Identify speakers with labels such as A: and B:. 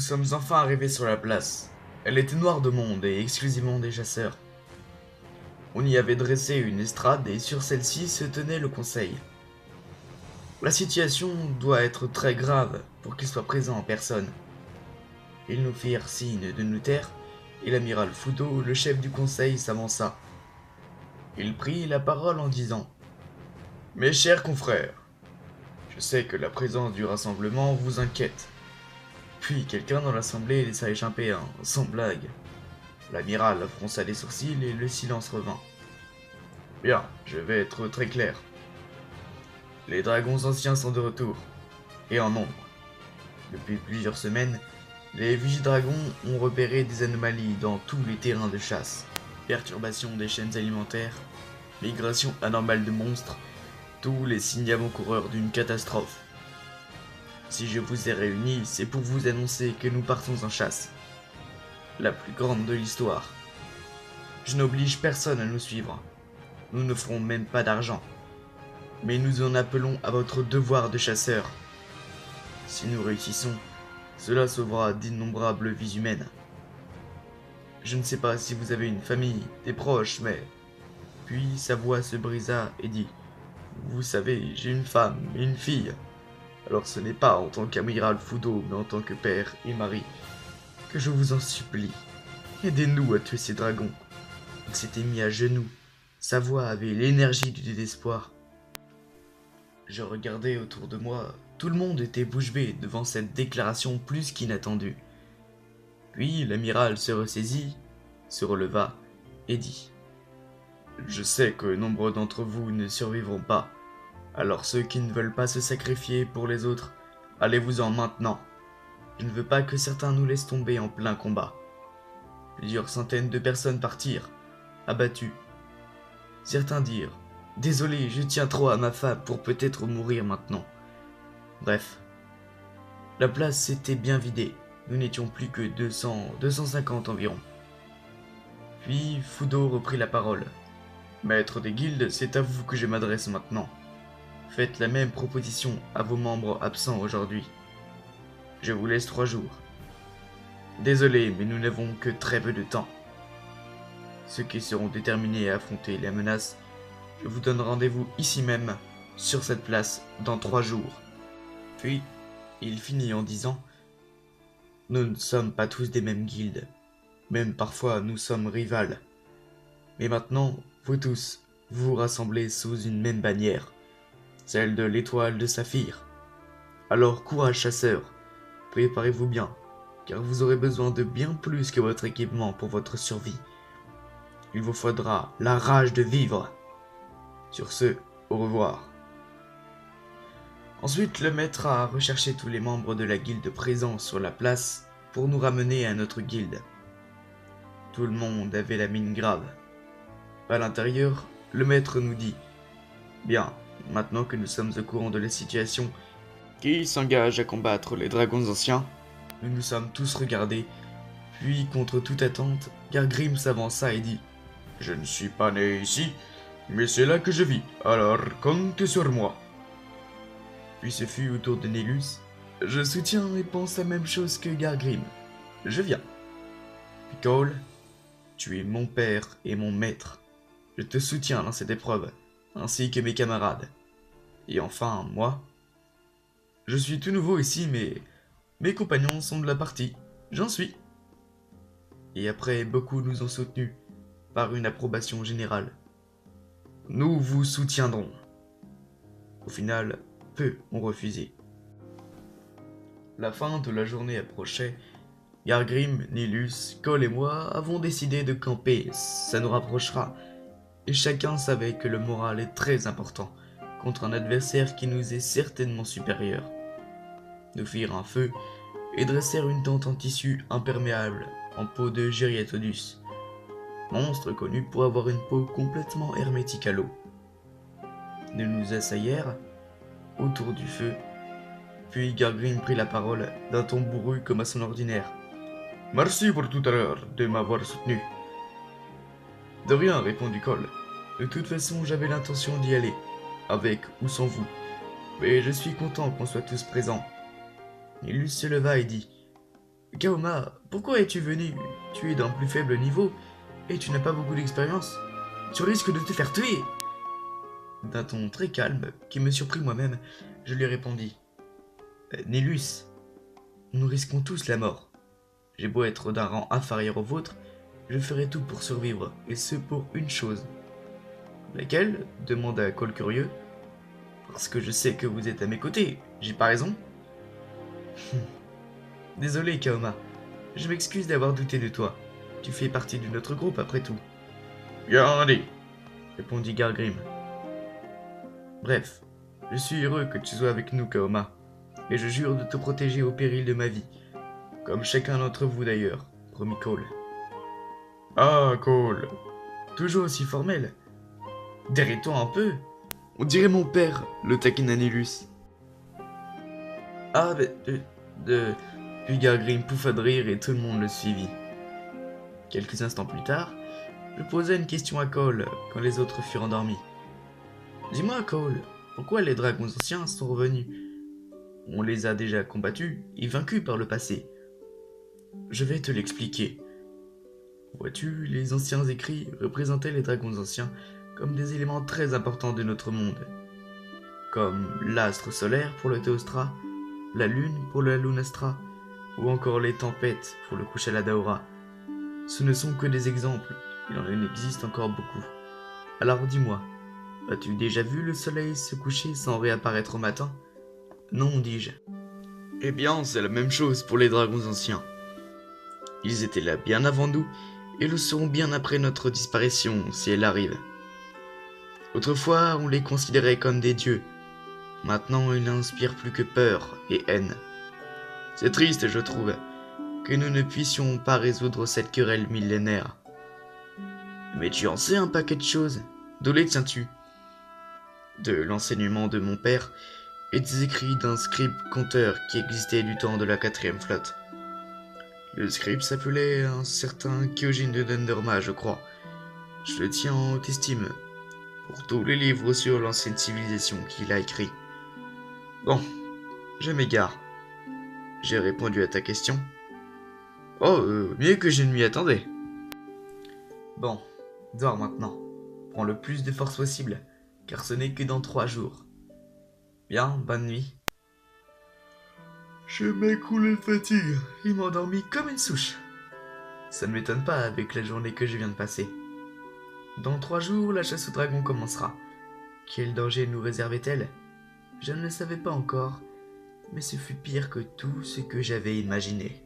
A: sommes enfin arrivés sur la place. Elle était noire de monde et exclusivement des chasseurs. On y avait dressé une estrade et sur celle-ci se tenait le conseil. La situation doit être très grave pour qu'il soit présent en personne. Ils nous firent signe de nous taire et l'amiral Fudo, le chef du conseil, s'avança. Il prit la parole en disant: Mes chers confrères, je sais que la présence du rassemblement vous inquiète. Puis quelqu'un dans l'assemblée laissa échapper un sans blague. L'amiral fronça les sourcils et le silence revint. Bien, je vais être très clair. Les dragons anciens sont de retour, et en nombre. Depuis plusieurs semaines, les vigidragons ont repéré des anomalies dans tous les terrains de chasse. Perturbation des chaînes alimentaires, migration anormale de monstres, tous les signes avant-coureurs d'une catastrophe. Si je vous ai réunis, c'est pour vous annoncer que nous partons en chasse. La plus grande de l'histoire. Je n'oblige personne à nous suivre. Nous ne ferons même pas d'argent. Mais nous en appelons à votre devoir de chasseur. Si nous réussissons, cela sauvera d'innombrables vies humaines. Je ne sais pas si vous avez une famille, des proches, mais... Puis sa voix se brisa et dit: Vous savez, j'ai une femme et une fille. Alors ce n'est pas en tant qu'amiral Fudo, mais en tant que père et mari, que je vous en supplie. Aidez-nous à tuer ces dragons. Il s'était mis à genoux. Sa voix avait l'énergie du désespoir. Je regardais autour de moi. Tout le monde était bouche bée devant cette déclaration plus qu'inattendue. Puis l'amiral se ressaisit, se releva et dit: Je sais que nombre d'entre vous ne survivront pas. Alors ceux qui ne veulent pas se sacrifier pour les autres, allez-vous-en maintenant. Je ne veux pas que certains nous laissent tomber en plein combat. Plusieurs centaines de personnes partirent, abattues. Certains dirent: Désolé, je tiens trop à ma femme pour peut-être mourir maintenant. Bref. La place s'était bien vidée. Nous n'étions plus que 250 environ. Puis Fudo reprit la parole. Maître des guildes, c'est à vous que je m'adresse maintenant. Faites la même proposition à vos membres absents aujourd'hui. Je vous laisse 3 jours. Désolé, mais nous n'avons que très peu de temps. Ceux qui seront déterminés à affronter la menace, je vous donne rendez-vous ici même, sur cette place, dans 3 jours. Puis, il finit en disant: Nous ne sommes pas tous des mêmes guildes. Même parfois nous sommes rivales. Mais maintenant, vous tous, vous vous rassemblez sous une même bannière, celle de l'étoile de Saphir. Alors courage chasseurs, préparez-vous bien, car vous aurez besoin de bien plus que votre équipement pour votre survie. Il vous faudra la rage de vivre. Sur ce, au revoir. Ensuite, le maître a recherché tous les membres de la guilde présents sur la place pour nous ramener à notre guilde. Tout le monde avait la mine grave. À l'intérieur, le maître nous dit: Bien, maintenant que nous sommes au courant de la situation, qui s'engage à combattre les dragons anciens? Nous nous sommes tous regardés, puis contre toute attente, Gargrim s'avança et dit: Je ne suis pas né ici, mais c'est là que je vis, alors comptez sur moi. Puis ce fut au tour de Nélus. Je soutiens et pense la même chose que Gargrim. Je viens. Puis Cole, tu es mon père et mon maître. Je te soutiens dans cette épreuve, ainsi que mes camarades. Et enfin, moi, je suis tout nouveau ici, mais mes compagnons sont de la partie. J'en suis. Et après, beaucoup nous ont soutenus, par une approbation générale. Nous vous soutiendrons. Au final, peu ont refusé. La fin de la journée approchait. Gargrim, Nilus, Cole et moi avons décidé de camper, ça nous rapprochera. Et chacun savait que le moral est très important contre un adversaire qui nous est certainement supérieur. Nous firent un feu et dressèrent une tente en tissu imperméable en peau de Geriatodus, monstre connu pour avoir une peau complètement hermétique à l'eau. Nous nous asseyèrent autour du feu, puis Gargrim prit la parole d'un ton bourru comme à son ordinaire. Merci pour tout à l'heure de m'avoir soutenu. De rien, répondit Cole. De toute façon, j'avais l'intention d'y aller, avec ou sans vous. Mais je suis content qu'on soit tous présents. Nilus se leva et dit: Kaoma, pourquoi es-tu venu? Tu es d'un plus faible niveau et tu n'as pas beaucoup d'expérience. Tu risques de te faire tuer. D'un ton très calme, qui me surprit moi-même, je lui répondis. Nélus, nous risquons tous la mort. J'ai beau être d'un rang inférieur au vôtre, je ferai tout pour survivre, et ce pour une chose. Laquelle? Demanda Cole curieux. Parce que je sais que vous êtes à mes côtés, j'ai pas raison? Désolé, Kaoma, je m'excuse d'avoir douté de toi. Tu fais partie de notre groupe après tout. Bien dit, répondit Gargrim. Bref, je suis heureux que tu sois avec nous, Kaoma, et je jure de te protéger au péril de ma vie, comme chacun d'entre vous d'ailleurs, promit Cole. Ah, Cole, toujours aussi formel. Derrière-toi un peu. On dirait mon père, le taquina Nélus. Ah, Puis Gargrim pouffa de rire et tout le monde le suivit. Quelques instants plus tard, je posai une question à Cole quand les autres furent endormis. Dis-moi, Cole, pourquoi les dragons anciens sont revenus? On les a déjà combattus et vaincus par le passé. Je vais te l'expliquer. Vois-tu, les anciens écrits représentaient les dragons anciens comme des éléments très importants de notre monde, comme l'astre solaire pour le Théostra, la lune pour la Lunastra, ou encore les tempêtes pour le Kushala Daora. Ce ne sont que des exemples, il en existe encore beaucoup. Alors dis-moi, as-tu déjà vu le soleil se coucher sans réapparaître au matin? Non, dis-je. Eh bien, c'est la même chose pour les dragons anciens. Ils étaient là bien avant nous, et le seront bien après notre disparition, si elle arrive. Autrefois, on les considérait comme des dieux. Maintenant, ils n'inspirent plus que peur et haine. C'est triste, je trouve, que nous ne puissions pas résoudre cette querelle millénaire. Mais tu en sais un paquet de choses. D'où les tiens-tu? De l'enseignement de mon père et des écrits d'un scribe conteur qui existait du temps de la 4e flotte. Le scribe s'appelait un certain Kyojin de Denderma, je crois. Je le tiens en haute estime pour tous les livres sur l'ancienne civilisation qu'il a écrits. Bon, je m'égare. J'ai répondu à ta question. Oh, mieux que je ne m'y attendais. Bon, dors maintenant. Prends le plus de force possible, car ce n'est que dans 3 jours. Bien, bonne nuit. Je m'écoule de fatigue. Il m'a endormi comme une souche. Ça ne m'étonne pas avec la journée que je viens de passer. Dans 3 jours, la chasse au dragon commencera. Quel danger nous réservait-elle? Je ne le savais pas encore, mais ce fut pire que tout ce que j'avais imaginé.